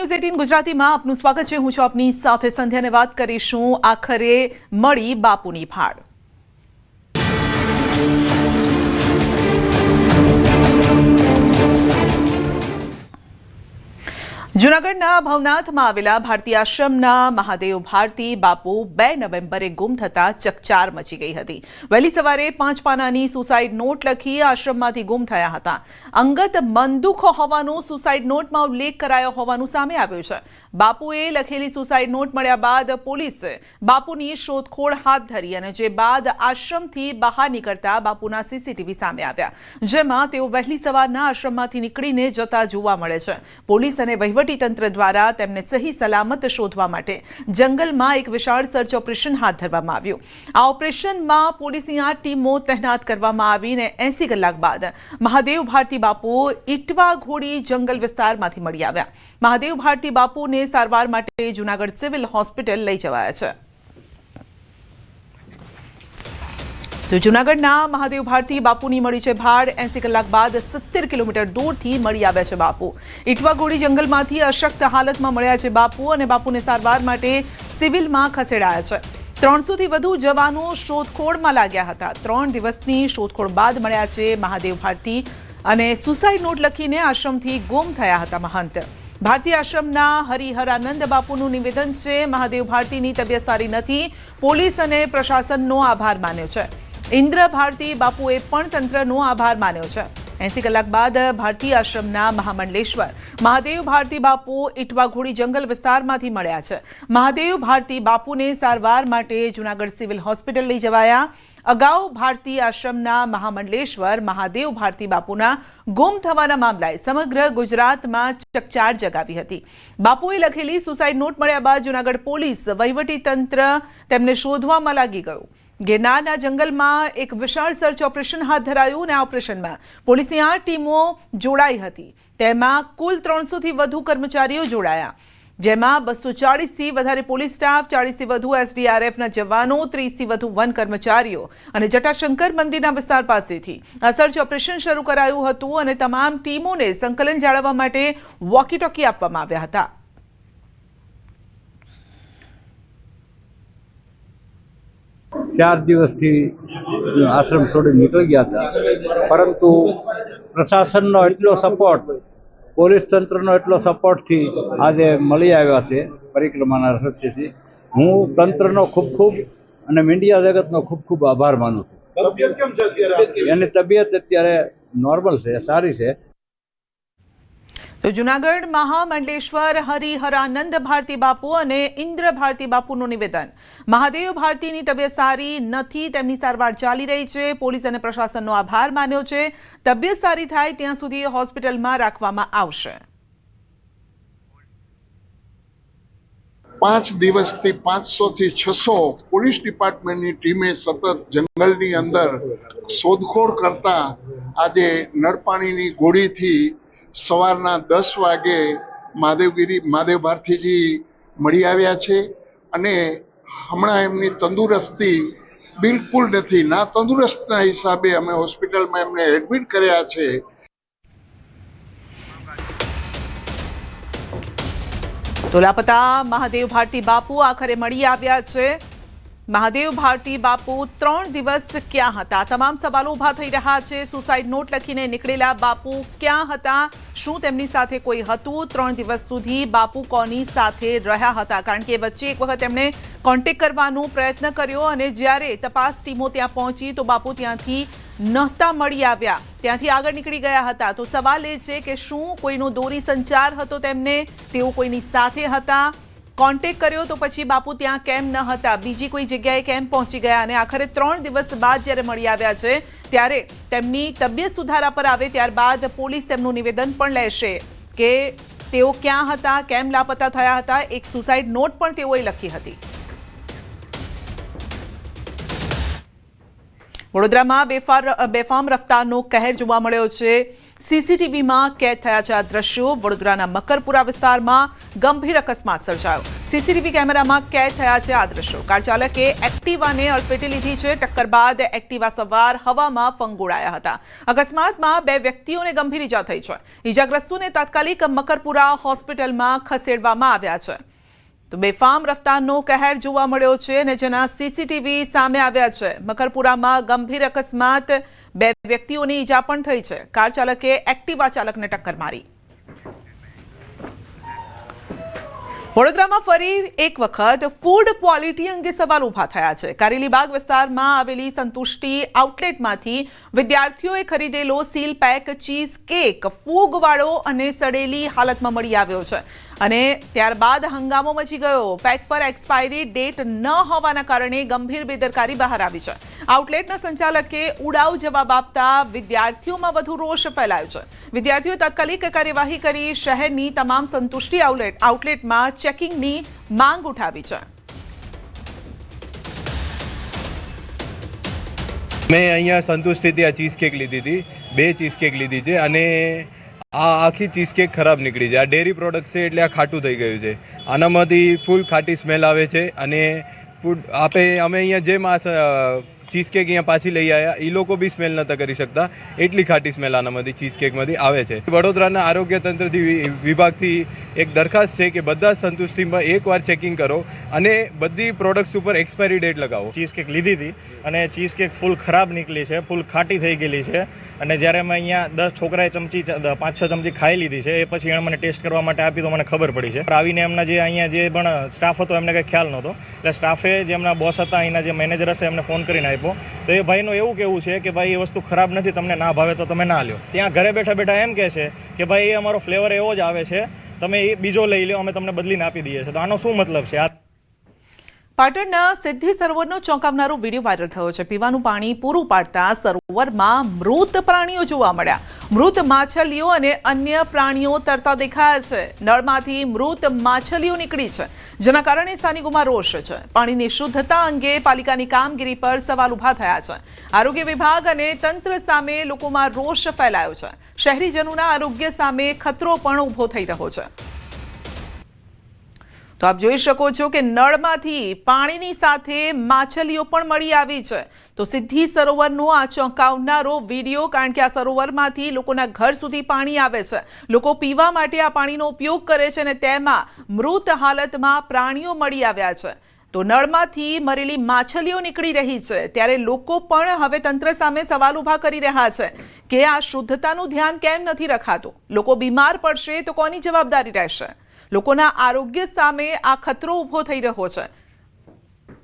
News 18 ગુજરાતીમાં આપનું સ્વાગત છે। હું છું આપની સાથે સંધ્યાને વાત કરીશું આખરે મળી બાપુની ફાળ। જૂનાગઢના ભવનાથમાં આવેલા ભારતી આશ્રમના મહાદેવ ભારતી બાપુ 2 નવેમ્બરે ગુમ થતા ચકચાર મચી ગઈ હતી। વહેલી સવારે 5 પાનાની સુસાઇડ નોટ લખી આશ્રમમાંથી ગુમ થયા હતા। અંગત મનદુખ હોવાનું સુસાઇડ નોટમાં ઉલ્લેખ કરાયો હોવાનું સામે આવ્યું છે। બાપુએ લખેલી સુસાઇડ નોટ મળ્યા બાદ પોલીસે બાપુની શોધખોળ હાથ ધરી અને જે બાદ આશ્રમથી બહાર નીકળતા બાપુના સીસીટીવી સામે આવ્યા, જેમાં તેઓ વહેલી સવારના આશ્રમમાંથી નીકળીને જતા જોવા મળે છે। પોલીસ અને તંત્ર દ્વારા તેમને સહી સલામત શોધવા માટે જંગલમાં એક વિશાળ સર્ચ ઓપરેશન હાથ ધરવામાં આવ્યું। આ ઓપરેશનમાં પોલીસની 8 ટીમો તૈનાત કરવામાં આવીને 80 કલાક બાદ મહાદેવ ભારતી બાપુ ઇટવા ઘોડી જંગલ વિસ્તારમાંથી મળી આવ્યા। મહાદેવ ભારતી બાપુને સારવાર માટે જૂનાગઢ સિવિલ હોસ્પિટલ લઈ જવાયા છે। તો જૂનાગઢના મહાદેવ ભારતી બાપુની મળી છે ભાળ। 80 કલાક બાદ 70 કિલોમીટર દૂરથી મળી આવ્યા છે બાપુ। ઇટવાઘોડી જંગલમાંથી અશક્ત હાલતમાં મળ્યા છે બાપુ અને બાપુને સારવાર માટે સિવિલમાં ખસેડાયા છે। 300થી વધુ જવાનો શોધખોળમાં લાગ્યા હતા। 3 દિવસની શોધખોળ બાદ મળ્યા છે મહાદેવ ભારતી અને સુસાઇડ નોટ લખીને આશ્રમથી ગુમ થયા હતા મહંત। ભારતી આશ્રમના હરિહરાનંદ બાપુનું નિવેદન છે, મહાદેવ ભારતીની તબિયત સારી નથી, પોલીસ અને પ્રશાસનનો આભાર માન્યો છે। ઇન્દ્ર ભારતી બાપુએ પણ તંત્રનો આભાર માન્યો છે। 80 કલાક બાદ ભારતી આશ્રમના મહામંડલેશ્વર મહાદેવ ભારતી બાપુ ઇટવાઘોડી જંગલ વિસ્તારમાંથી મળ્યા છે। મહાદેવ ભારતી બાપુને સારવાર માટે જૂનાગઢ સિવિલ હોસ્પિટલ લઈ જવાયા। અગાઉ ભારતી આશ્રમના મહામંડલેશ્વર મહાદેવ ભારતી બાપુના ગુમ થવાના મામલાએ સમગ્ર ગુજરાતમાં ચકચાર જગાવી હતી। બાપુએ લખેલી સુસાઇડ નોટ મળ્યા બાદ જૂનાગઢ પોલીસ વહીવટી તંત્ર તેમને શોધવામાં લાગી ગયું। ગિરનારના જંગલમાં એક વિશાળ સર્ચ ઓપરેશન હાથ ધરાયું અને આ ઓપરેશનમાં પોલીસની 8 ટીમો જોડાઈ હતી। તેમાં કુલ 300થી વધુ કર્મચારીઓ જોડાયા, જેમાં 240થી વધારે પોલીસ સ્ટાફ, 40થી વધુ એસડીઆરએફના જવાનો, 30થી વધુ વન કર્મચારીઓ અને જટાશંકર મંદિરના વિસ્તાર પાસેથી આ સર્ચ ઓપરેશન શરૂ કરાયું હતું અને તમામ ટીમોને સંકલન જાળવવા માટે વોકી ટોકી આપવામાં આવ્યા હતા। 4 દિવસથી આશ્રમ છોડી નીકળી ગયા હતા, પરંતુ પ્રશાસનનો એટલો સપોર્ટ, પોલીસ તંત્રનો એટલો સપોર્ટથી આજે મળી આવ્યા છે પરિક્રમાના રસ્તેથી। હું તંત્રનો ખૂબ અને મીડિયા જગતનો ખૂબ આભાર માનું છું। તબિયત કેમ છે અત્યારે? એની તબિયત અત્યારે નોર્મલ છે, સારી છે। તો જૂનાગઢ મહામંડલેશ્વર હરિહરાનંદ ભારતી બાપુ અને ઇન્દ્ર ભારતી બાપુનું નિવેદન, મહાદેવ ભારતીની તબિયત સારી નથી, તેમની સારવાર ચાલી રહી છે। પોલીસ અને પ્રશાસનનો આભાર માન્યો છે। તબિયત સારી થાય ત્યાં સુધી હોસ્પિટલમાં રાખવામાં આવશે। 5 દિવસથી 500 થી 600 પોલીસ ડિપાર્ટમેન્ટની ટીમે સતત જંગલની અંદર શોધખોળ કરતા આજે નળપાણીની ગોળીથી સવારના 10 વાગે મહાદેવ ભારતીજી મળી આવ્યા છે અને હમણાં એમની તંદુરસ્તી બિલકુલ નથી। ના તંદુરસ્તના હિસાબે અમે હોસ્પિટલમાં એમને એડમિટ કર્યા છે। તો લાપતા મહાદેવ ભારતી બાપુ આખરે મળી આવ્યા છે। મહાદેવ ભારતી બાપુ 3 દિવસ ક્યાં હતા? તમામ સવાલો ઉભા થઈ રહ્યા છે। સુસાઇડ નોટ લખીને નીકળેલા બાપુ ક્યાં હતા? શું તેમની સાથે કોઈ હતું? 3 દિવસ સુધી બાપુ કોની સાથે રહ્યા હતા? કારણ કે વચ્ચે એક વખત તેમણે કોન્ટેક્ટ કરવાનો પ્રયત્ન કર્યો અને જ્યારે તપાસ ટીમો ત્યાં પહોંચી તો બાપુ ત્યાંથી નહોતા મળી આવ્યા, ત્યાંથી આગળ નીકળી ગયા હતા। તો સવાલ એ છે કે શું કોઈનો દોરી સંચાર હતો તેમને? તેઓ કોઈની સાથે હતા? કોન્ટેક્ટ કર્યો તો પછી બાપુ ત્યાં કેમ ન હતા? બીજી કોઈ જગ્યાએ કેમ પહોંચી ગયા? અને આખરે 3 દિવસ બાદ જ્યારે મળી આવ્યા છે ત્યારે તેમની તબિયત સુધારા પર આવે ત્યારબાદ પોલીસ તેમનું નિવેદન પણ લેશે કે તેઓ ક્યાં હતા, કેમ લાપતા થયા હતા। એક સુસાઇડ નોટ પણ તેઓએ લખી હતી। વડોદરામાં બેફામ રફતારનો કહેર જોવા મળ્યો છે। સીસીટીવીમાં કેદ થયા છે આ દ્રશ્યો। વડોદરાના મકરપુરા વિસ્તારમાં ગંભીર અકસ્માત સર્જાયો। સીસીટીવી કેમેરામાં કેદ થયા છે આ દ્રશ્યો. કાર ચાલકે એક્ટિવાને અડફેટે લીધી છે. ટક્કર બાદ એક્ટિવા સવાર હવામાં ફંગોળાયા હતા. અકસ્માતમાં 2 વ્યક્તિઓને ગંભીર ઈજા થઈ છે. ઈજાગ્રસ્તોને તાત્કાલિક મકરપુરા હોસ્પિટલમાં ખસેડવામાં આવ્યા છે. તો બેફામ રફતારનો કહેર જોવા મળ્યો છે અને જેના સીસીટીવી સામે આવ્યા છે. મકરપુરામાં ગંભીર અકસ્માત, 2 વ્યક્તિઓની ઈજા પણ થઈ છે. કાર ચાલકે એક્ટિવા ચાલકને ટક્કર મારી. વડોદરામાં ફરી એક વખત ફૂડ ક્વોલિટી અંગે સવાલ ઉભા થયા છે. કારેલીબાગ વિસ્તારમાં આવેલી સંતુષ્ટિ આઉટલેટમાંથી વિદ્યાર્થીઓએ ખરીદેલો સીલ પેક ચીઝ કેક ફૂગવાળો અને સડેલી હાલતમાં મળી આવ્યો છે અને ત્યારબાદ હંગામો મચી ગયો. પેક પર એક્સપાયરી ડેટ ન હોવાના કારણે ગંભીર બેદરકારી બહાર આવી છે. આઉટલેટના સંચાલકે ઉડાવ જવાબ આપતા વિદ્યાર્થીઓમાં વધુ રોષ ફેલાયો છે. વિદ્યાર્થીઓએ તાત્કાલિક કાર્યવાહી કરી શહેરની તમામ સંતુષ્ટિ આઉટલેટમાં ચેકિંગની માંગ ઉઠાવી છે. મેં અહીંયા સંતુષ્ટિથી આ ચીઝ કેક લીધી હતી, 2 ચીઝ કેક લીધી છે અને આ આખી ચીઝ કેક ખરાબ નીકળી છે. આ ડેરી પ્રોડક્ટ છે એટલે આ ખાટું થઈ ગયું છે. આનામાંથી ફૂલ ખાટી સ્મેલ આવે છે અને અમે અહીંયા જેમ આ ચીઝ કેક અહીંયા પાછી લઈ આવ્યા, એ લોકો બી સ્મેલ નહોતા કરી શકતા, એટલી ખાટી સ્મેલ આનામાંથી ચીઝ કેકમાંથી આવે છે. વડોદરાના આરોગ્ય તંત્રથી વિભાગથી એક દરખાસ્ત છે કે બધા સંતુષ્ટિમાં એકવાર ચેકિંગ કરો અને બધી પ્રોડક્ટ્સ ઉપર એક્સપાયરી ડેટ લગાવો. ચીઝ કેક લીધી હતી અને ચીઝ કેક ફૂલ ખરાબ નીકળી છે, ફૂલ ખાટી થઈ ગયેલી છે અને જ્યારે અમે અહીંયા 10 છોકરાએ 5-6 ચમચી ખાઈ લીધી છે, એ પછી એણે મને ટેસ્ટ કરવા માટે આપી તો મને ખબર પડી છે. આવીને એમના જે અહીંયા જે પણ સ્ટાફ હતો એમને કંઈ ખ્યાલ નહોતો, એટલે સ્ટાફે જે એમના બોસ હતા, અહીંના જે મેનેજર હશે એમને ફોન કરીને આપ્યો. તો એ ભાઈનું એવું કહેવું છે કે ભાઈ એ વસ્તુ ખરાબ નથી, તમને ના ભાવે તો તમે ના લ્યો. ત્યાં ઘરે બેઠા બેઠા એમ કહે છે કે ભાઈ એ અમારો ફ્લેવર એવો જ આવે છે, તમે એ બીજો લઈ લો, અમે તમને બદલીને આપી દઈએ છીએ. તો આનો શું મતલબ છે? પાટણના સિદ્ધિ સરોવરનો ચોંકાવનારો વિડીયો વાયરલ થયો છે. પીવાનું પાણી પૂરું પાડતા સરોવરમાં મૃત પ્રાણીઓ જોવા મળ્યા. મૃત માછલીઓ અને અન્ય પ્રાણીઓ તરતા દેખાયા છે. નળમાંથી મૃત માછલીઓ નીકળી છે, જેના કારણે સ્થાનિકોમાં રોષ છે. પાણીની શુદ્ધતા અંગે પાલિકાની કામગીરી પર સવાલ ઉભા થયા છે. આરોગ્ય વિભાગ અને તંત્ર સામે લોકોમાં રોષ ફેલાયો છે. શહેરીજનોના આરોગ્ય સામે ખતરો પણ ઊભો થઈ રહ્યો છે. તો આપ જોઈ શકો છો કે નળમાંથી પાણીની સાથે માછલીઓ પણ મળી આવી છે. તો સિદ્ધિ સરોવરનો આ ચોંકાવનારો વિડીયો, કારણ કે આ સરોવરમાંથી લોકોના ઘર સુધી પાણી આવે છે, લોકો પીવા માટે આ પાણીનો ઉપયોગ કરે છે અને તેમાં મૃત હાલતમાં પ્રાણીઓ મળી આવ્યા છે. તો નળમાંથી મરેલી માછલીઓ નીકળી રહી છે, ત્યારે લોકો પણ હવે તંત્ર સામે સવાલ ઉભા કરી રહ્યા છે કે આ શુદ્ધતાનું ધ્યાન કેમ નથી રખાતું? લોકો બીમાર પડશે તો કોની જવાબદારી રહેશે? લોકોના આરોગ્ય સામે આ ખતરો ઊભો થઈ રહ્યો છે.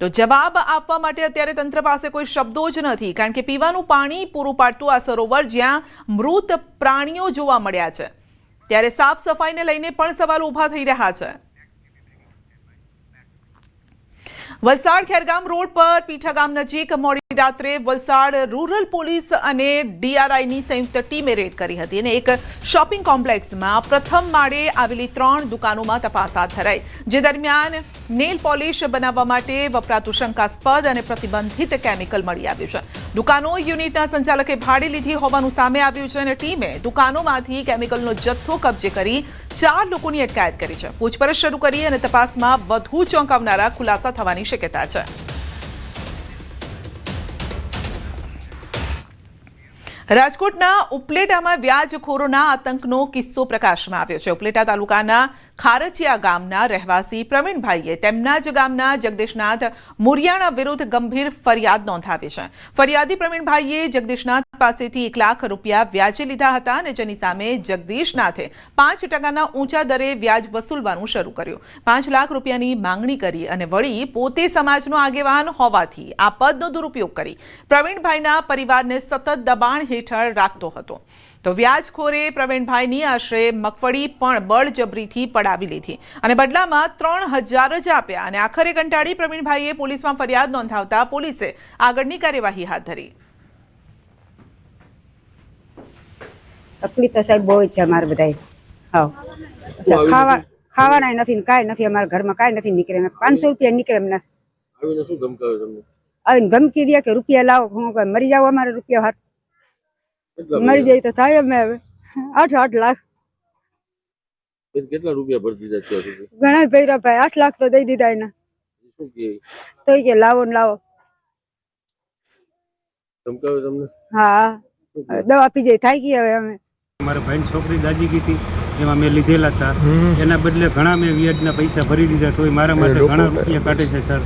તો જવાબ આપવા માટે અત્યારે તંત્ર પાસે કોઈ શબ્દો જ નથી, કારણ કે પીવાનું પાણી પૂરું પાડતું આ સરોવર જ્યાં મૃત પ્રાણીઓ જોવા મળ્યા છે, ત્યારે સાફ સફાઈને લઈને પણ સવાલ ઊભા થઈ રહ્યા છે. વલસાડ ખેરગામ રોડ પર પીઠા ગામ નજીક મોડી રાત્રે વલસાડ રૂરલ પોલીસ અને ડીઆરઆઈની સંયુક્ત ટીમે રેડ કરી હતી અને એક શોપિંગ કોમ્પ્લેક્સમાં પ્રથમ માળે આવેલી 3 દુકાનોમાં તપાસ હાથ ધરાઈ, જે દરમિયાન નેલ પોલિશ બનાવવા માટે વપરાતું શંકાસ્પદ અને પ્રતિબંધિત કેમિકલ મળી આવ્યું છે. દુકાનો યુનિટના સંચાલકે ભાડે લીધી હોવાનું સામે આવ્યું છે અને ટીમે દુકાનોમાંથી કેમિકલનો જથ્થો કબજે કરી 4 લોકોની અટકાયત કરી છે. પૂછપરછ શરૂ કરી અને તપાસમાં વધુ ચોંકાવનારા ખુલાસા થવાની શક્યતા છે. રાજકોટના ઉપલેટામાં વ્યાજખોરોના આતંકનો કિસ્સો પ્રકાશમાં આવ્યો છે. ઉપલેટા તાલુકાના ખારચિયા ગામના રહેવાસી પ્રવીણભાઈએ તેમના જ ગામના જગદીશનાથ મુરિયાણા વિરુદ્ધ ગંભીર ફરિયાદ નોંધાવી છે. ફરિયાદી પ્રવીણભાઈએ જગદીશનાથ પાસેથી 1 લાખ રૂપિયા વ્યાજે લીધા હતા અને જેની સામે જગદીશનાથે 5% ઊંચા દરે વ્યાજ વસૂલવાનું શરૂ કર્યું. 5 લાખ રૂપિયાની માંગણી કરી અને વળી પોતે સમાજનો આગેવાન હોવાથી આ પદનો દુરુપયોગ કરી પ્રવીણભાઈના પરિવારને સતત દબાણ હેઠળ રાખતો હતો. તો વ્યાજખોરે પ્રવીણભાઈની આશરે મગફળી પણ બળજબરીથી પડાવી લીધી અને બદલામાં 3000 જ આપ્યા અને આખરે કંટાળી પ્રવીણભાઈએ પોલીસમાં ફરિયાદ નોંધાવતા પોલીસે આગળની કાર્યવાહી હાથ ધરી. તકલીફ તો સાહેબ બહુ જ છે અમારે બધાય. હા, ખાવાના નથી, કાંઈ નથી, અમારા ઘરમાં કાંઈ નથી નીકળે. 500 રૂપિયા નીકળે એમને. આવીને શું ધમકાવે તમને? આવીને ધમકી દે કે રૂપિયા લાવો, હું મરી જાવ, અમારે રૂપિયા હાથ મરી જાય તો થાય. અમે હવે 8 લાખ બેન કેટલા રૂપિયા ભરી દીધા અત્યાર સુધી? ઘણા ભર્યા ભાઈ, 8 લાખ તો દઈ દીધા એને. શું કહે? તો કે લાવો ને લાવો. ધમકાવે તમને? હા, દવા પી જાય થાય ગઈ હવે અમે. મારા ભાઈની છોકરી દાજી ગઈ હતી, એમાં મેં લીધેલા હતા. એના બદલે ઘણા મેં વ્યાજના પૈસા ભરી દીધા, તોય મારા માટે ઘણા રૂપિયા કાઢે છે સર.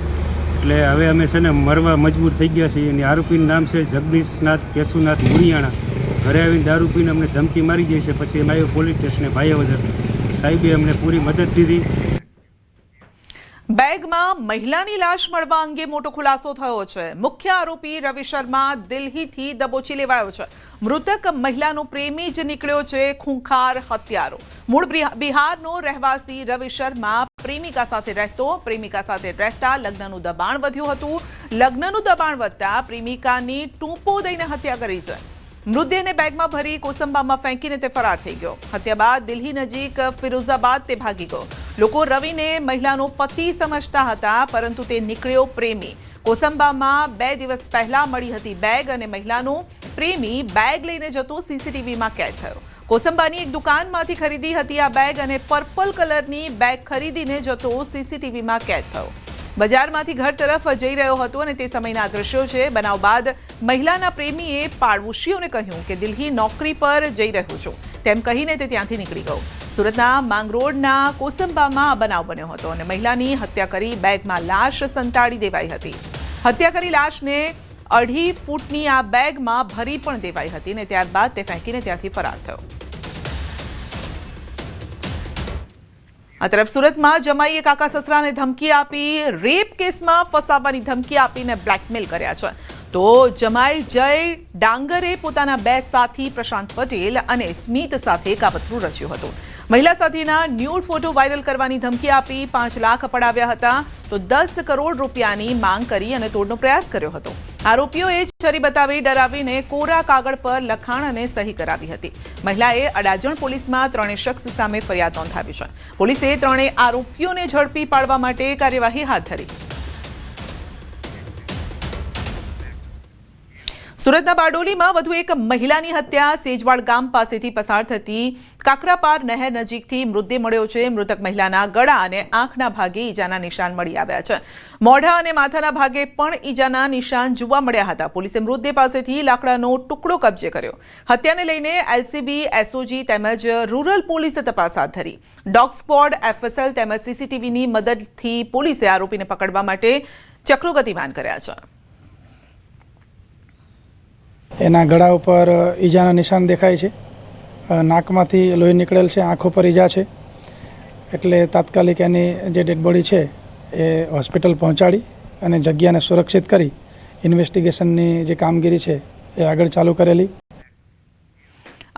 એટલે હવે અમે છે ને મરવા મજબૂર થઈ ગયા છીએ. એની આરોપીનું નામ છે જગદીશનાથ કેશુનાથ મુરિયાણા. ઘરે આવીને દારૂ પીને અમને ધમકી મારી જાય છે. પછી એમ આવ્યો પોલીસ સ્ટેશને ભાયાવદર. સાહેબે અમને પૂરી મદદ દીધી. બેગમાં મહિલાની લાશ મળવા અંગે મોટો ખુલાસો થયો છે. મુખ્ય આરોપી રવિ શર્મા દિલ્હીથી દબોચી લેવાયો છે. મૃતક મહિલાનો પ્રેમી જ નીકળ્યો છે ખૂંખાર હત્યારો. મૂળ બિહારનો રહેવાસી રવિ શર્મા પ્રેમિકા સાથે રહેતા લગ્નનું દબાણ વધ્યું હતું. લગ્નનું દબાણ વધતા પ્રેમિકાની ટૂંપો દઈને હત્યા કરી છે. મૃતદેહને બેગમાં ભરી કોસંબામાં ફેંકીને તે ફરાર થઈ ગયો. હત્યા બાદ દિલ્હી નજીક ફિરોઝાબાદ તે ભાગી ગયો. લોકો રવિને મહિલાનો પતિ સમજતા હતા, પરંતુ તે નીકળ્યો પ્રેમી. કોસંબામાં 2 દિવસ પહેલા મળી હતી બેગ, અને મહિલાનો પ્રેમી બેગ લઈને જતો સીસીટીવીમાં કેદ થયો. કોસંબાની એક દુકાનમાંથી ખરીદી હતી આ બેગ, અને પર્પલ કલરની બેગ ખરીદીને જતો સીસીટીવીમાં કેદ થયો. બજારમાંથી ઘર તરફ જઈ રહ્યો હતો, અને તે સમયના દ્રશ્યો છે. બનાવ બાદ મહિલાના પ્રેમીએ પાડોશીઓને કહ્યું કે દિલ્હી નોકરી પર જઈ રહ્યો છું, તેમ કહીને તે ત્યાંથી નીકળી ગયો. સુરતના માંગરોળના કોસંબામાં આ બનાવ બન્યો હતો, અને મહિલાની હત્યા કરી બેગમાં લાશ સંતાડી દેવાઈ હતી. હત્યા કરી લાશને 2.5 ફૂટની આ બેગમાં ભરી પણ દેવાઈ હતી, અને ત્યારબાદ તે ફેંકીને ત્યાંથી ફરાર થયો. આ તરફ સુરતમાં જમાઈએ કાકા સસરાને ધમકી આપી રેપ કેસમાં ફસાવવાની ધમકી આપીને બ્લેકમેલ કર્યા છે. તો જમાઈ જય ડાંગરે પોતાના 2 સાથી પ્રશાંત પટેલ અને સ્મિત સાથે કાવતરું રચ્યું હતું. મહિલા સાથેના ન્યૂડ ફોટો વાયરલ કરવાની ધમકી આપી 5 લાખ પડાવ્યા હતા. તો 10 કરોડ રૂપિયાની માંગ કરી અને તોડનો પ્રયાસ કર્યો હતો. આરોપીઓએ છરી બતાવી ડરાવીને કોરા કાગળ પર લખાણ અને સહી કરાવી હતી. મહિલાએ અડાજણ પોલીસમાં 3 શખ્સ સામે ફરિયાદ નોંધાવી છે. પોલીસે 3 આરોપીઓને ઝડપી પાડવા માટે કાર્યવાહી હાથ ધરી. સુરતના બારડોલીમાં વધુ એક મહિલાની હત્યા. સેજવાડ ગામ પાસેથી પસાર થતી કાકરાપાર નહેર નજીકથી મૃતદેહ મળ્યો છે. મૃતક મહિલાના ગળા અને આંખના ભાગે ઈજાના નિશાન મળી આવ્યા છે. મોઢા અને માથાના ભાગે પણ ઈજાના નિશાન જોવા મળ્યા હતા. પોલીસે મૃતદેહ પાસેથી લાકડાનો ટુકડો કબજે કર્યો. હત્યાને લઈને એલસીબી, એસઓજી તેમજ રૂરલ પોલીસે તપાસ હાથ ધરી. ડોગ સ્ક્વોડ, એફએસએલ તેમજ સીસીટીવીની મદદથી પોલીસે આરોપીને પકડવા માટે ચક્રો ગતિમાન કર્યા છે. એના ગળા ઉપર ઈજાના નિશાન દેખાય છે. નાકમાંથી લોહી નીકળેલ છે. આંખો પર ઈજા છે. એટલે તાત્કાલિક એની જે ડેડ બોડી છે એ હોસ્પિટલ પહોંચાડી અને જગ્યાને સુરક્ષિત કરી ઇન્વેસ્ટિગેશનની જે કામગીરી છે એ આગળ ચાલુ કરેલી.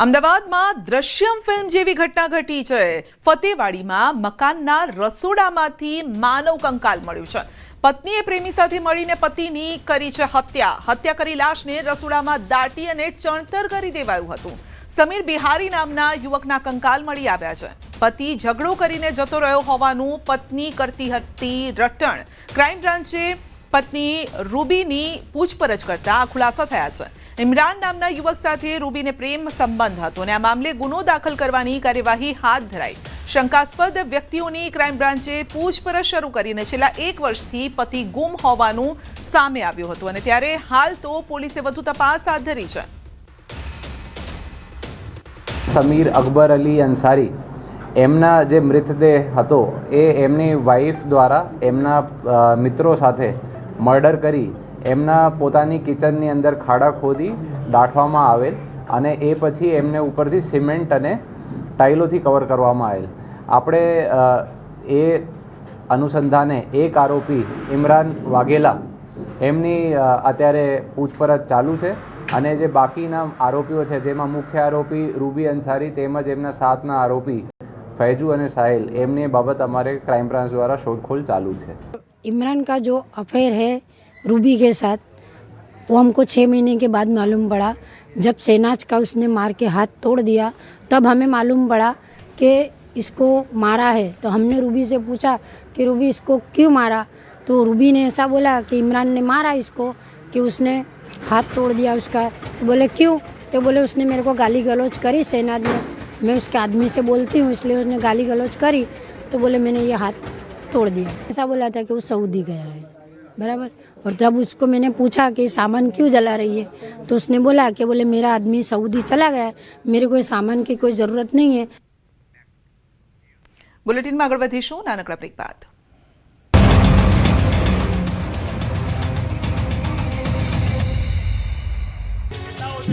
અમદાવાદમાં દ્રશ્યમ ફિલ્મ જેવી ઘટના ઘટી છે. ફતેવાડીમાં મકાનના રસોડામાંથી માનવ કંકાલ મળ્યું છે. પત્નીએ પ્રેમી સાથે મળીને પતિની કરી છે હત્યા કરી લાશને રસોડામાં દાટી અને ચણતર કરી દેવાયું હતું. સમીર બિહારી નામના યુવકના કંકાલ મળી આવ્યા છે. પતિ ઝઘડો કરીને જતો રહ્યો હોવાનું પત્ની કરતી હતી રટણ. ક્રાઇમ બ્રાન્ચે પત્ની રૂબીની પૂછપરછ કરતા આ ખુલાસા થયા છે. ઇમરાન નામના યુવક સાથે રૂબીને પ્રેમ સંબંધ હતો, અને આ મામલે ગુનો દાખલ કરવાની કાર્યવાહી હાથ ધરાઈ. શંકાસ્પદ વ્યક્તિઓની ક્રાઇમ બ્રાન્ચે પૂછપરછ શરૂ કરીને છેલ્લા 1 વર્ષથી પતિ ગુમ હોવાનું સામે આવ્યું હતું, અને ત્યારે હાલ તો પોલીસે વધુ તપાસ હાથ ધરી છે. સમીર અકબર અલી અંસારી એમના જે મૃતદેહ હતો એ એમની વાઈફ દ્વારા એમના મિત્રો સાથે મર્ડર કરી એમના પોતાની કિચનની અંદર ખાડા ખોદી દાટવામાં આવેલ, અને એ પછી એમને ઉપરથી સિમેન્ટ અને ટાઇલોથી કવર કરવામાં આવેલ. આપણે એ અનુસંધાને એક આરોપી ઇમરાન વાઘેલા એમની અત્યારે પૂછપરછ ચાલુ છે, અને જે બાકીના આરોપીઓ છે જેમાં મુખ્ય આરોપી રૂબી અંસારી તેમજ એમના સાથના આરોપી फैजू અને साहिल एमने बाबत हमारे क्राइम ब्रांच द्वारा शोधखोल चालू है. इमरान का जो अफेयर है रूबी के साथ वो हमको 6 महीने के बाद मालूम पड़ा. जब शहनाज का उसने मार के हाथ तोड़ दिया तब हमें मालूम पड़ा कि इसको मारा है. तो हमने रूबी से पूछा कि रूबी इसको क्यों मारा, तो रूबी ने ऐसा बोला कि इमरान ने मारा इसको, कि उसने हाथ तोड़ दिया उसका. तो बोले क्यों, तो बोले उसने मेरे को गाली गलौज करी शहनाज ने, मैं उसके आदमी से बोलती हूँ, इसलिए उसने गाली गलौज करी तो बोले मैंने ये हाथ तोड़ दिया। ऐसा बोला था कि वो सऊदी गया है, बराबर। और जब उसको मैंने पूछा कि सामान क्यों जला रही है तो उसने बोला कि बोले मेरा आदमी सऊदी चला गया है, मेरे को सामान की कोई ज़रूरत नहीं है। બુલેટિનમાં આગળ વધીશું નાનકડા બ્રેક બાદ।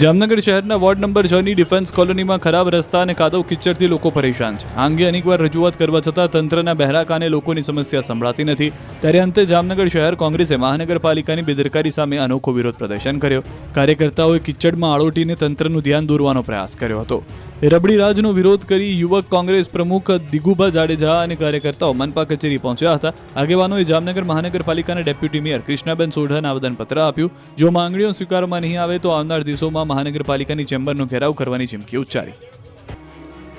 જામનગર શહેરના વોર્ડ નંબર 6 ની ડિફેન્સ કોલોનીમાં ખરાબ રસ્તા અને કાદવ કિચડથી લોકો પરેશાન છે। આ અંગે અનેકવાર રજૂઆત કરવા છતાં તંત્રના બહેરા કાને લોકોની સમસ્યા સંભળાતી નથી। ત્યારે અંતે જામનગર શહેર કોંગ્રેસે મહાનગરપાલિકાની બેદરકારી સામે અનોખો વિરોધ પ્રદર્શન કર્યો। કાર્યકર્તાઓએ કિચડમાં આળોટીને તંત્રનું ધ્યાન દોરવાનો પ્રયાસ કર્યો હતો। રબડી રાજનો વિરોધ કરી યુવક કોંગ્રેસ પ્રમુખ દિગુભા જાડેજા અને કાર્યકર્તાઓ મનપા કચેરી પહોંચ્યા હતા। આગેવાનોએ જામનગર મહાનગરપાલિકાના ડેપ્યુટી મેયર કૃષ્ણાબેન સોઢાને આવેદનપત્ર આપ્યું। જો માંગણીઓ સ્વીકારવામાં નહીં આવે તો આવનાર દિવસોમાં મહાનગરપાલિકાની ચેમ્બરનો ઘેરાવ કરવાની ચીમકી ઉચ્ચારી।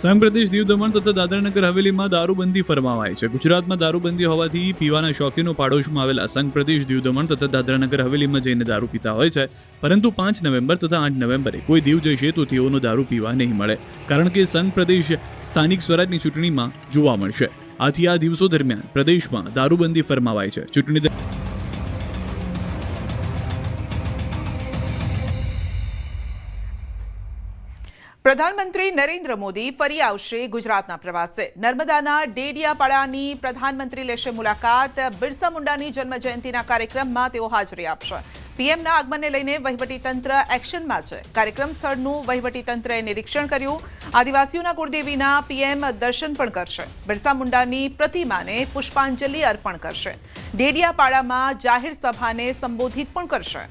સંઘ પ્રદેશ દીવ દમણ તથા દાદરાનગર હવેલીમાં દારૂબંધી ફરમાવાઈ છે। ગુજરાતમાં દારૂબંધી હોવાથી પીવાના શોખીનો પાડોશમાં આવેલા સંઘ પ્રદેશ દીવ દમણ તથા દાદરાનગર હવેલીમાં જઈને દારૂ પીતા હોય છે, પરંતુ 5 નવેમ્બર તથા 8 નવેમ્બરે કોઈ દીવ જશે તો તેઓનો દારૂ પીવા નહીં મળે, કારણ કે સંઘ પ્રદેશ સ્થાનિક સ્વરાજની ચૂંટણીમાં જોવા મળશે। આથી આ દિવસો દરમિયાન પ્રદેશમાં દારૂબંધી ફરમાવાઈ છે। ચૂંટણી પ્રધાનમંત્રી નરેન્દ્ર મોદી ફરી આવશે ગુજરાતના પ્રવાસે। નર્મદાના ડેડિયાપાડાની પ્રધાનમંત્રી લેશે મુલાકાત। બિરસા મુંડાની જન્મજયંતિના કાર્યક્રમમાં તેઓ હાજરી આપશે। પીએમના આગમનને લઈને વહીવટીતંત્ર એક્શનમાં છે। કાર્યક્રમ સ્થળનું વહીવટીતંત્રએ નિરીક્ષણ કર્યું। આદિવાસીઓના કુળદેવીના પીએમ દર્શન પણ કરશે। બિરસા મુંડાની પ્રતિમાને પુષ્પાંજલિ અર્પણ કરશે। ડેડિયાપાડામાં જાહેર સભાને સંબોધિત પણ કરશે।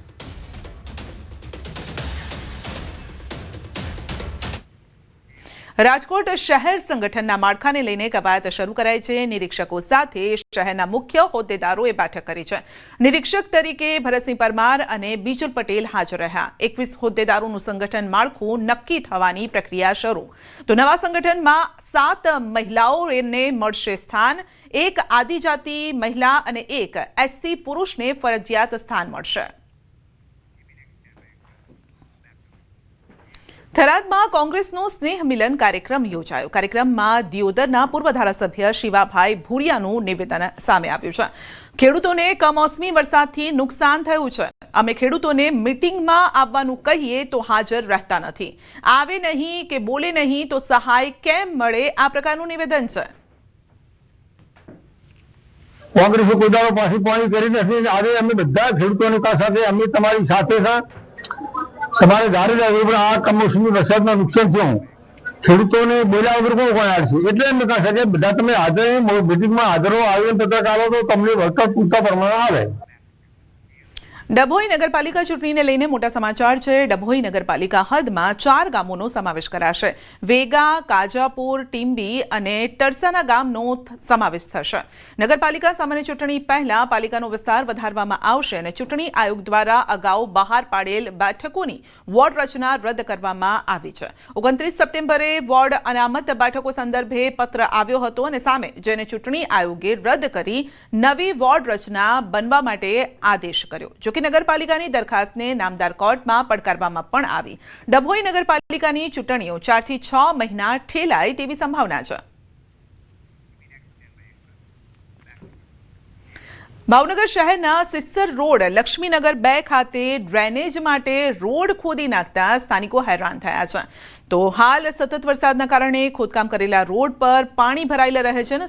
રાજકોટ શહેર સંગઠનના માળખાને લઈને કવાયત શરૂ કરાઈ છે। નિરીક્ષકો સાથે શહેરના મુખ્ય હોદ્દેદારોએ બેઠક કરી છે। નિરીક્ષક તરીકે ભરતસિંહ પરમાર અને બીજલ પટેલ હાજર રહ્યા। 21 હોદ્દેદારોનું સંગઠન માળખું નક્કી થવાની પ્રક્રિયા શરૂ। તો નવા સંગઠનમાં 7 મહિલાઓને મળશે સ્થાન। 1 આદિજાતિ મહિલા અને 1 એસસી પુરુષને ફરજિયાત સ્થાન મળશે। થરાદમાં કોંગ્રેસનો સ્નેહ મિલન કાર્યક્રમ યોજાયો। કાર્યક્રમમાં દિયોદરના પૂર્વ ધારાસભ્ય શિવાભાઈ ભૂરિયાનું નિવેદન સામે આવ્યું છે। ખેડૂતોને કમોસમી વરસાદથી નુકસાન થયું છે। અમે ખેડૂતોને મીટિંગમાં આવવાનું કહીએ તો હાજર રહેતા નથી। આવે નહીં કે બોલે નહીં તો સહાય કેમ મળે, આ પ્રકારનું નિવેદન છે। કોંગ્રેસે કોઈ દાડો પાછી પાણી કરી નથી। આજે અમે બધા ખેડૂતોની સાથે અમે તમારી સાથે છે। તમારે ધારે રહેવું પણ આ કમોસમી વરસાદમાં નુકસાન થયું, ખેડૂતોને બોલ્યા વગર કોણ આવશે? એટલે એમ કહે છે કે બધા તમે હાજર મિટિંગમાં હાજરો આવીને પત્રકારો તો તમને વળતર પૂરતા પ્રમાણે આવે। ડભોઈ નગરપાલિકા ચૂંટણીને લઈને મોટા સમાચાર છે। ડભોઈ નગરપાલિકા હદમાં 4 ગામોનો સમાવેશ કરાશે। વેગા, કાજાપુર, ટીમ્બી અને ટરસાના ગામનો સમાવેશ થશે। નગરપાલિકા સામાન્ય ચૂંટણી પહેલા પાલિકાનો વિસ્તાર વધારવામાં આવશે અને ચૂંટણી આયોગ દ્વારા અગાઉ બહાર પાડેલ બેઠકોની વોર્ડ રચના રદ કરવામાં આવી છે। 29 સપ્ટેમ્બરે વોર્ડ અનામત બેઠકો સંદર્ભે પત્ર આવ્યો હતો અને સામે જેને ચૂંટણી આયોગે રદ કરી નવી વોર્ડ રચના બનવા માટે આદેશ કર્યો। જો નગરપાલિકાની દરખાસ્તને નામદાર કોર્ટમાં પડકારવામાં પણ આવી। ડભોઈ નગરપાલિકાની ચૂંટણીઓ 4 થી 6 મહિના ઠેલાય તેવી સંભાવના છે। ભાવનગર શહેરના સિસ્સર રોડ લક્ષ્મીનગર 2 ખાતે ડ્રેનેજ માટે રોડ ખોદી નાખતા સ્થાનિકો હેરાન થયા છે। તો હાલ સતત વરસાદના કારણે ખોદકામ કરેલા રોડ પર પાણી ભરાયેલા રહે છે અને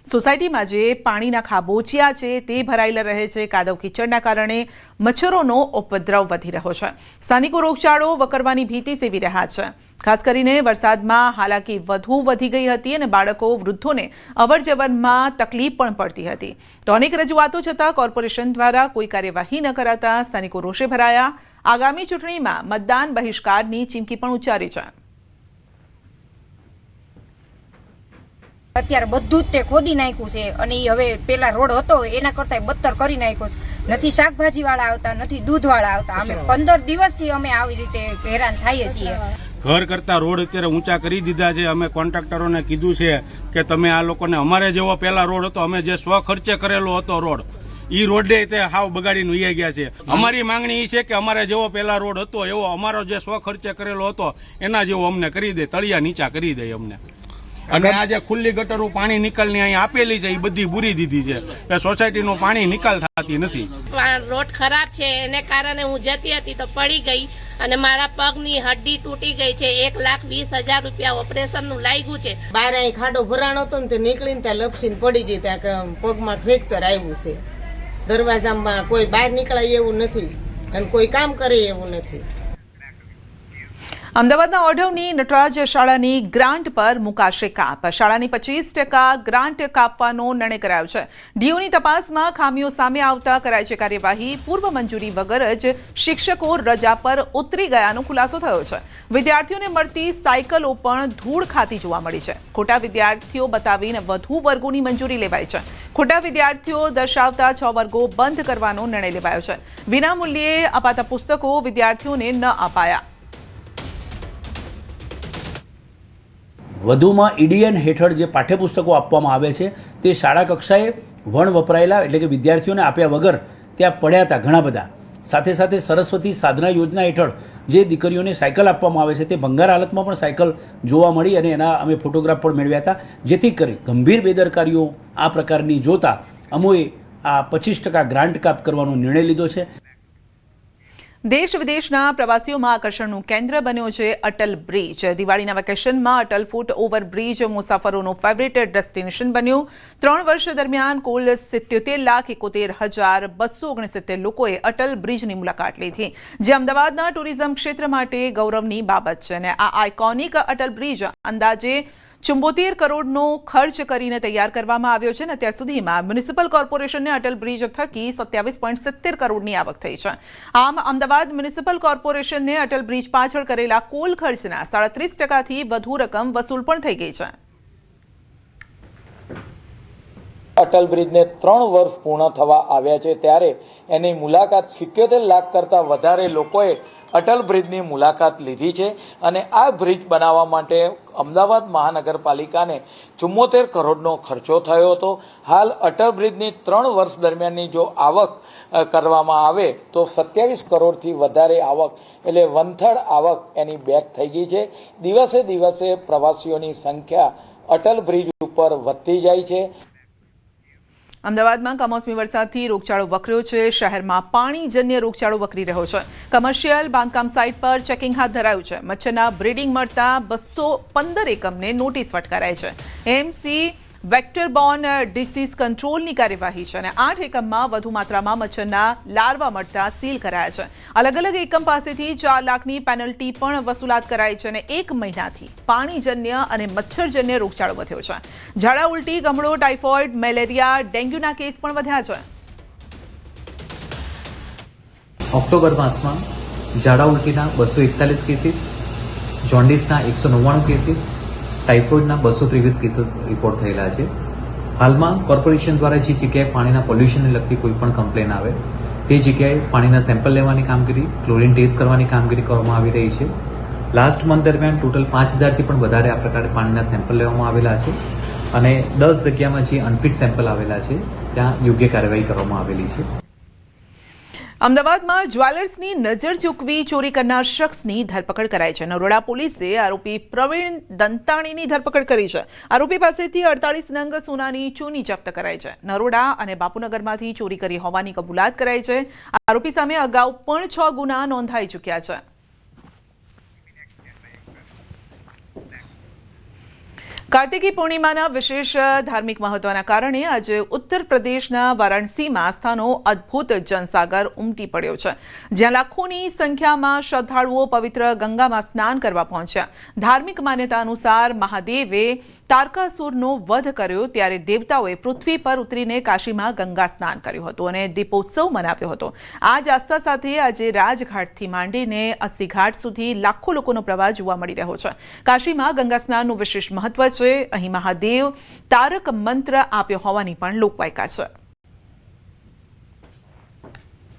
સોસાયટીમાં જે પાણીના ખાબોચિયા છે તે ભરાયેલા રહે છે। કાદવ કીચડના કારણે મચ્છરોનો ઉપદ્રવ વધી રહ્યો છે। સ્થાનિકો રોગચાળો વકરવાની ભીતિ સેવી રહ્યા છે। ખાસ કરીને વરસાદમાં હાલાકી વધુ વધી ગઈ હતી અને બાળકો વૃદ્ધોને અવરજવરમાં તકલીફ પણ પડતી હતી। તો અનેક રજૂઆતો છતાં કોર્પોરેશન દ્વારા કોઈ કાર્યવાહી ન કરાતા સ્થાનિકો રોષે ભરાયા। આગામી ચૂંટણીમાં મતદાન બહિષ્કારની ચીમકી પણ ઉચ્ચારી છે। અત્યારે બધું જ તે ખોદી નાખ્યું છે અને હવે પેલા રોડ હતો એના કરતા બદતર કરી નાખ્યો છે। નથી શાકભાજી વાળા આવતા, નથી દૂધ વાળા આવતા। અમે 15 દિવસથી અમે આવી રીતે હેરાન થઈએ છીએ। ઘર કરતા રોડ અત્યારે ઊંચા કરી દીધા છે। અમે કોન્ટ્રાક્ટરોને કીધું છે કે તમે આ લોકોને, અમારે જેવો પહેલા રોડ હતો, અમે જે સ્વખર્ચે કરેલો હતો રોડ, ઈ રોડે તે હાવ બગાડીને વહી ગયા છે. અમારી માંગણી એ છે કે અમારે જેવો પેલા રોડ હતો એવો અમારો જે સ્વખર્ચે કરેલો હતો એના જેવો અમને કરી દે, તળિયા નીચા કરી દે અમને. અને આ જે ખુલ્લી ગટરો પાણી નિકાલની અહીં આપેલી છે એ બધી પૂરી દીધી છે કે સોસાયટીનું પાણી નિકાલ થતી નથી. રોડ ખરાબ છે એને કારણે હું જતી હતી તો પડી ગઈ અને મારા પગની હડ્ડી તૂટી ગઈ છે. 1,20,000 રૂપિયા ઓપરેશનનું લાગ્યું છે. બહાર અહીં ખાડો ભરાણો હતો ને તે નીકળીને ત્યાં લપસીને પડી ગઈ, ત્યાં પગમાં ફ્રેક્ચર આવ્યું છે. દરવાજામાં કોઈ બહાર નીકળાય એવું નથી અને કોઈ કામ કરે એવું નથી. અમદાવાદના ઓઢવની નટરાજ શાળાની ગ્રાન્ટ પર મુકાશે કાપ. શાળાની 25% ગ્રાન્ટ કાપવાનો નિર્ણય કરાયો છે. ડીઓની તપાસમાં ખામીઓ સામે આવતા કરાઈ છે કાર્યવાહી. પૂર્વ મંજૂરી વગર જ શિક્ષકો રજા પર ઉતરી ગયાનો ખુલાસો થયો છે. વિદ્યાર્થીઓને મળતી સાયકલો પણ ધૂળ ખાતી જોવા મળી છે. ખોટા વિદ્યાર્થીઓ બતાવીને વધુ વર્ગોની મંજૂરી લેવાઈ છે. ખોટા વિદ્યાર્થીઓ દર્શાવતા 6 વર્ગો બંધ કરવાનો નિર્ણય લેવાયો છે. વિનામૂલ્યે અપાતા પુસ્તકો વિદ્યાર્થીઓને ન અપાયા. વધુમાં ઈડીએન હેઠળ જે પાઠ્યપુસ્તકો આપવામાં આવે છે તે શાળા કક્ષાએ વણ વપરાયેલા એટલે કે વિદ્યાર્થીઓને આપ્યા વગર ત્યાં પડ્યા હતા ઘણા બધા. સાથે સાથે સરસ્વતી સાધના યોજના હેઠળ જે દીકરીઓને સાયકલ આપવામાં આવે છે તે ભંગાર હાલતમાં પણ સાયકલ જોવા મળી અને એના અમે ફોટોગ્રાફ પણ મેળવ્યા હતા. જેથી કરી ગંભીર બેદરકારીઓ આ પ્રકારની જોતા અમોએ આ 25% ગ્રાન્ટ કાપ કરવાનો નિર્ણય લીધો છે. દેશ વિદેશના પ્રવાસીઓમાં આકર્ષણનું કેન્દ્ર બન્યો છે અટલ બ્રિજ. દિવાળીના વેકેશનમાં અટલ ફૂટ ઓવરબ્રિજ મુસાફરોનું ફેવરેટ ડેસ્ટિનેશન બન્યું. 3 વર્ષ દરમિયાન કુલ 77,71,269 લોકોએ અટલ બ્રિજની મુલાકાત લીધી, જે અમદાવાદના ટુરિઝમ ક્ષેત્ર માટે ગૌરવની બાબત છે. અને આ આઇકોનિક અટલ બ્રિજ અંદાજે 74 કરોડનો ખર્ચ કરીને તૈયાર કરવામાં આવ્યો છે. અને અત્યાર સુધીમાં મ્યુનિસિપલ કોર્પોરેશનને અટલ બ્રિજ થકી 27.70 કરોડની આવક થઈ છે. આમ અમદાવાદ મ્યુનિસિપલ કોર્પોરેશનને અટલ બ્રિજ પાછળ કરેલા કુલ ખર્ચના 37%થી વધુ રકમ વસૂલ પણ થઈ ગઈ છે. અટલ બ્રિજને 3 વર્ષ પૂર્ણ થવા આવ્યા છે ત્યારે એની મુલાકાત 77 લાખ કરતાં વધારે લોકોએ અટલ બ્રિજની મુલાકાત લીધી છે. અને આ બ્રિજ બનાવવા માટે અમદાવાદ મહાનગરપાલિકાને 74 કરોડનો ખર્ચો થયો હતો. હાલ અટલ બ્રિજની 3 વર્ષ દરમિયાનની જો આવક કરવામાં આવે તો 27 કરોડથી વધારે આવક એટલે 1/3 આવક એની બેક થઈ ગઈ છે. દિવસે દિવસે પ્રવાસીઓની સંખ્યા અટલ બ્રિજ ઉપર વધતી જાય છે. અમદાવાદમાં કમોસમી વરસાદથી રોગચાળો વકર્યો છે. શહેરમાં પાણીજન્ય રોગચાળો વકરી રહ્યો છે. કમર્શિયલ બાંધકામ સાઇટ પર ચેકિંગ હાથ ધરાયું છે. મચ્છરના બ્રીડિંગ મળતા 215 એકમને નોટિસ ફટકારાઈ છે. એમસી વેક્ટરબોર્ન ડિસીઝ કંટ્રોલની કાર્યવાહી છે અને 8 એકમમાં વધુ માત્રામાં મચ્છરના લાર્વા મળતા સીલ કરાયા છે. અલગ અલગ એકમ પાસેથી 4 લાખની પેનલ્ટી પણ વસૂલાત કરાઈ છે અને 1 મહિનાથી પાણીજન્ય અને મચ્છરજન્ય રોગચાળો વધ્યો છે. ઝાડા ઉલટી, ગમડો, ટાઇફોઇડ, મેલેરિયા, ડેન્ગ્યુના કેસ પણ વધ્યા છે. ઓક્ટોબર માસમાં ઝાડા ઉલટીના 241 કેસીસ, જોન્ડિસના 199 કેસીસ, ટાઇફોઇડના 223 કેસીસ રિપોર્ટ થયેલા છે. હાલમાં કોર્પોરેશન દ્વારા જે જગ્યાએ પાણીના પોલ્યુશનને લગતી કોઈ પણ કમ્પ્લેન આવે તે જગ્યાએ પાણીના સેમ્પલ લેવાની કામગીરી, ક્લોરીન ટેસ્ટ કરવાની કામગીરી કરવામાં આવી રહી છે. લાસ્ટ મંથ દરમિયાન ટોટલ 5,000થી પણ વધારે આ પ્રકારે પાણીના સેમ્પલ લેવામાં આવેલા છે અને 10 જગ્યામાં જે અનફિટ સેમ્પલ આવેલા છે ત્યાં યોગ્ય કાર્યવાહી કરવામાં આવેલી છે. અમદાવાદમાં જ્વેલર્સની નજર ચૂકવી ચોરી કરનાર શખ્સની ધરપકડ કરાઈ છે. નરોડા પોલીસે આરોપી પ્રવીણ દંતાણીની ધરપકડ કરી છે. આરોપી પાસેથી 48 નંગ સોનાની ચૂની જપ્ત કરાઈ છે. નરોડા અને બાપુનગરમાંથી ચોરી કરી હોવાની કબૂલાત કરાઈ છે. આરોપી સામે અગાઉ પણ 6 ગુના નોંધાઈ ચૂક્યા છે. કાર્તિકી પૂર્ણિમાના વિશેષ ધાર્મિક મહત્વના કારણે આજે ઉત્તર પ્રદેશના વારાણસીમાં આસ્થાનો અદ્ભુત જનસાગર ઉમટી પડ્યો છે, જ્યાં લાખોની સંખ્યામાં શ્રદ્ધાળુઓ પવિત્ર ગંગામાં સ્નાન કરવા પહોંચ્યા. ધાર્મિક માન્યતા અનુસાર મહાદેવે તારકાસુરનો વધ કર્યો ત્યારે દેવતાઓએ પૃથ્વી પર ઉતરીને કાશીમાં ગંગા સ્નાન કર્યું હતું અને દીપોત્સવ મનાવ્યો હતો. આ જ આસ્થા સાથે આજે રાજઘાટથી માંડીને 80 ઘાટ સુધી લાખો લોકોનો પ્રવાહ જોવા મળી રહ્યો છે. કાશીમાં ગંગા સ્નાનનું વિશેષ મહત્વ છે. અહીં મહાદેવ તારક મંત્ર આપ્યો હોવાની પણ લોકવાયકા છે.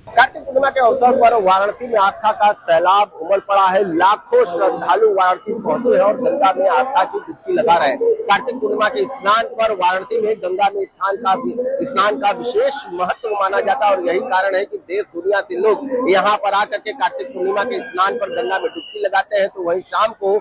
कार्तिक पूर्णिमा के अवसर पर वाराणसी में आस्था का सैलाब उमड़ पड़ा है। लाखों श्रद्धालु वाराणसी पहुंचे हैं और गंगा में आस्था की डुबकी लगा रहे हैं। कार्तिक पूर्णिमा के स्नान पर वाराणसी में गंगा में स्नान का स्नान का विशेष महत्व माना जाता है और यही कारण है कि देश दुनिया से लोग यहाँ पर आकर के कार्तिक पूर्णिमा के स्नान पर गंगा में डुबकी लगाते हैं। तो वहीं शाम को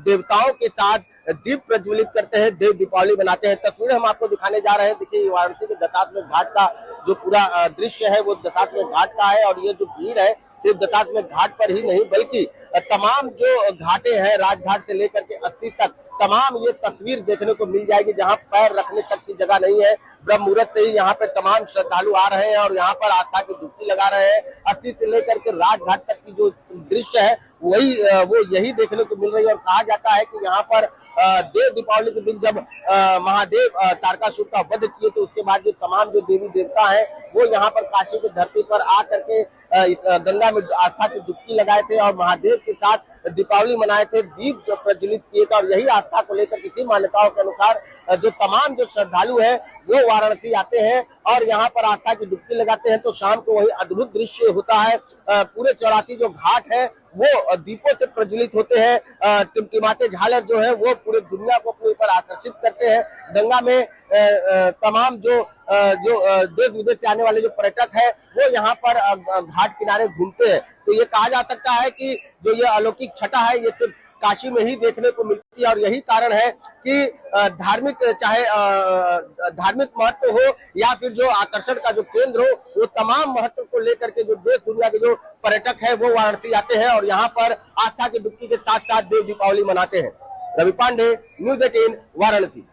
देवताओं के साथ दीप प्रज्वलित करते हैं, देव दीपावली बनाते हैं। तस्वीरें हम आपको दिखाने जा रहे हैं। देखिए वाराणसी के दशाश्वमेध घाट का जो पूरा दृश्य है वो दशाश्वमेध घाट का है और ये जो भीड़ है सिर्फ दशाश्वमेध घाट पर ही नहीं बल्कि तमाम जो घाटे हैं राजघाट से लेकर के अस्थि तक तमाम ये तस्वीर देखने को मिल जाएगी जहां पैर रखने तक की जगह नहीं है। ब्रह्म मुहूर्त से ही यहाँ पे तमाम श्रद्धालु आ रहे हैं और यहाँ पर आस्था की डुबकी लगा रहे हैं। अस्थि से लेकर के राजघाट तक की जो दृश्य है वो यही देखने को मिल रही है और कहा जाता है कि यहाँ पर देव दीपावली के दिन जब महादेव तारकासुर का वध किए तो उसके बाद जो तमाम जो देवी देवता हैं वो यहाँ पर काशी की धरती पर आ करके गंगा में आस्था की डुबकी लगाए थे और महादेव के साथ दीपावली मनाए थे, दीप प्रज्वलित किए थे और यही आस्था को लेकर किसी मान्यताओं के अनुसार जो तमाम जो श्रद्धालु है वो वाराणसी आते हैं और यहाँ पर आस्था की डुबकी लगाते हैं। तो शाम को वही अद्भुत दृश्य होता है। पूरे 84 जो घाट है वो दीपों से प्रज्वलित होते हैं। टिमटिमाते झालर जो है वो पूरे दुनिया को अपने ऊपर आकर्षित करते हैं। गंगा में तमाम जो देश विदेश से आने वाले जो पर्यटक है वो यहाँ पर घाट किनारे घूमते हैं। तो ये कहा जा सकता है कि जो ये अलौकिक छटा है ये सिर्फ काशी में ही देखने को मिलती है और यही कारण है कि धार्मिक चाहे धार्मिक महत्व हो या फिर जो आकर्षण का जो केंद्र हो वो तमाम महत्व को लेकर के जो देश दुनिया के जो पर्यटक है वो वाराणसी आते हैं और यहाँ पर आस्था की डुबकी के साथ साथ देव दीपावली मनाते हैं। रवि पांडे, न्यूज़ 18 वाराणसी।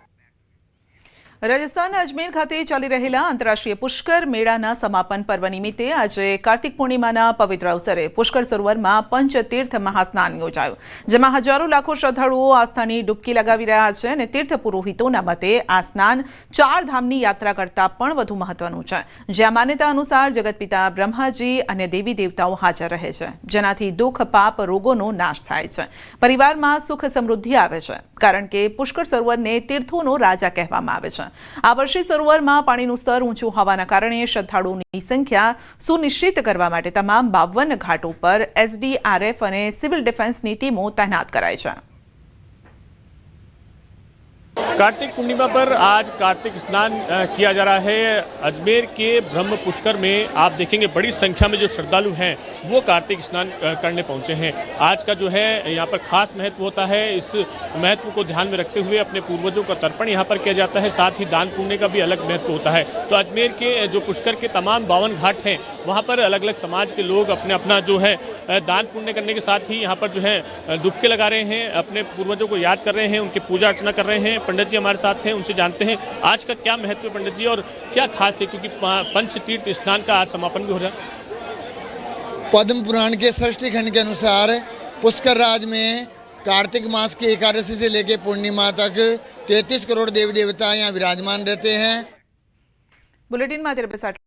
રાજસ્થાન અજમેર ખાતે ચાલી રહેલા આંતરરાષ્ટ્રીય પુષ્કર મેળાના સમાપન પર્વ નિમિત્તે આજે કાર્તિક પૂર્ણિમાના પવિત્ર અવસરે પુષ્કર સરોવરમાં પંચતીર્થ મહાસ્નાન યોજાયું, જેમાં હજારો લાખો શ્રદ્ધાળુઓ આસ્થાની ડૂબકી લગાવી રહ્યા છે અને તીર્થ પુરોહિતોના મતે આ સ્નાન 4 ધામની યાત્રા કરતાં પણ વધુ મહત્વનું છે, જ્યાં માન્યતા અનુસાર જગતપિતા બ્રહ્માજી અને દેવી દેવતાઓ હાજર રહે છે, જેનાથી દુઃખ પાપ રોગોનો નાશ થાય છે, પરિવારમાં સુખ સમૃદ્ધિ આવે છે, કારણ કે પુષ્કર સરોવરને તીર્થોનો રાજા કહેવામાં આવે છે। આ વર્ષે સરોવરમાં પાણીનું સ્તર ઊંચું હોવાના કારણે શ્રદ્ધાળુઓની સંખ્યા સુનિશ્ચિત કરવા માટે તમામ 52 ઘાટો પર એસડીઆરએફ અને સિવિલ ડિફેન્સની ટીમો તૈનાત કરાઈ છે। कार्तिक पूर्णिमा पर आज कार्तिक स्नान किया जा रहा है। अजमेर के ब्रह्म पुष्कर में आप देखेंगे बड़ी संख्या में जो श्रद्धालु हैं वो कार्तिक स्नान करने पहुंचे हैं। आज का जो है यहाँ पर खास महत्व होता है। इस महत्व को ध्यान में रखते हुए अपने पूर्वजों का तर्पण यहाँ पर किया जाता है, साथ ही दान पुण्य का भी अलग महत्व होता है। तो अजमेर के जो पुष्कर के तमाम 52 घाट हैं वहाँ पर अलग अलग समाज के लोग अपने अपना जो है दान पुण्य करने के साथ ही यहाँ पर जो है डुबकी लगा रहे हैं, अपने पूर्वजों को याद कर रहे हैं, उनकी पूजा अर्चना कर रहे हैं। पंडित जी हमारे साथ हैं, उनसे जानते हैं आज का क्या महत्व है पंडित जी और क्या खास है, क्योंकि पंचतीर्थ स्नान का आज समापन भी हो रहा है। पद्म पुराण के षष्ठी खंड के अनुसार पुष्कर राज में कार्तिक मास की एकादशी से लेकर पूर्णिमा तक 33 करोड़ देवी देवता यहाँ विराजमान रहते हैं। बुलेटिन में